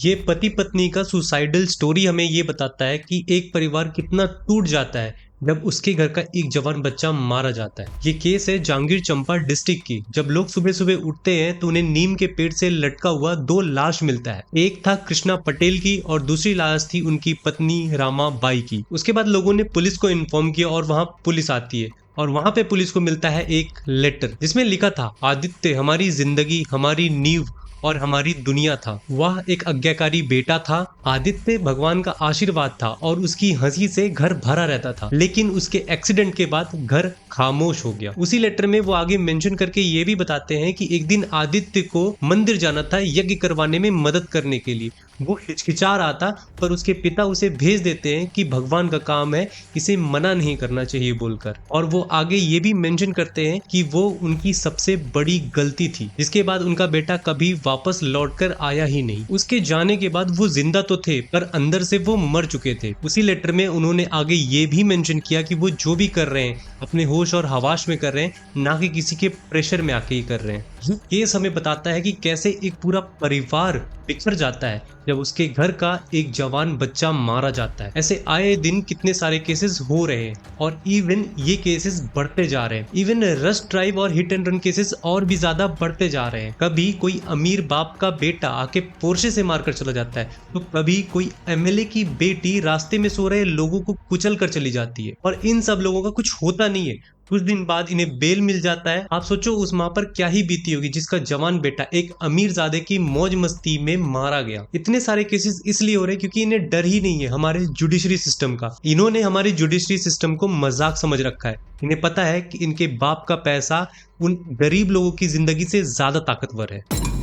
ये पति पत्नी का सुसाइडल स्टोरी हमें ये बताता है कि एक परिवार कितना टूट जाता है जब उसके घर का एक जवान बच्चा मारा जाता है। ये केस है जांगीर चंपा डिस्ट्रिक्ट की। जब लोग सुबह सुबह उठते हैं तो उन्हें नीम के पेड़ से लटका हुआ दो लाश मिलता है। एक था कृष्णा पटेल की और दूसरी लाश थी उनकी पत्नी रामा बाई की। उसके बाद लोगों ने पुलिस को इन्फॉर्म किया और वहां पुलिस आती है और वहां पे पुलिस को मिलता है एक लेटर जिसमें लिखा था, आदित्य हमारी जिंदगी, हमारी नींव और हमारी दुनिया था। वह एक आज्ञाकारी बेटा था। आदित्य भगवान का आशीर्वाद था और उसकी हंसी से घर भरा रहता था, लेकिन उसके एक्सीडेंट के बाद घर खामोश हो गया। उसी लेटर में वो आगे मेंशन करके ये भी बताते हैं कि एक दिन आदित्य को मंदिर जाना था यज्ञ करवाने में मदद करने के लिए। वो हिचकिचा रहा था पर उसके पिता उसे भेज देते हैं कि भगवान का काम है, इसे मना नहीं करना चाहिए बोलकर। और वो आगे ये भी मेंशन करते हैं कि वो उनकी सबसे बड़ी गलती थी, जिसके बाद उनका बेटा कभी वापस लौटकर आया ही नहीं। उसके जाने के बाद वो जिंदा तो थे पर अंदर से वो मर चुके थे। उसी लेटर में उन्होंने आगे ये भी मेंशन किया कि वो जो भी कर रहे हैं अपने होश और हवाश में कर रहे हैं, ना कि किसी के प्रेशर में आके ही कर रहे हैं। केस हमें बताता है कि कैसे एक पूरा परिवार बिखर जाता है जब उसके घर का एक जवान बच्चा मारा जाता है। ऐसे आए दिन कितने सारे केसेस हो रहे हैं और इवन ये केसेस बढ़ते जा रहे हैं। इवन रश ड्राइव और हिट एंड रन केसेस और भी ज्यादा बढ़ते जा रहे हैं। कभी कोई अमीर बाप का बेटा आके पोर्शे से मारकर चला जाता है, तो कभी कोई एमएलए की बेटी रास्ते में सो रहे लोगों को कुचल कर चली जाती है और इन सब लोगों का कुछ होता नहीं है। कुछ दिन बाद इन्हें बेल मिल जाता है। आप सोचो उस माँ पर क्या ही बीती होगी जिसका जवान बेटा एक अमीरजादे की मौज मस्ती में मारा गया। इतने सारे केसेस इसलिए हो रहे हैं क्योंकि इन्हें डर ही नहीं है हमारे जुडिशरी सिस्टम का। इन्होंने हमारे जुडिशरी सिस्टम को मजाक समझ रखा है। इन्हें पता है कि इनके बाप का पैसा उन गरीब लोगों की जिंदगी से ज्यादा ताकतवर है।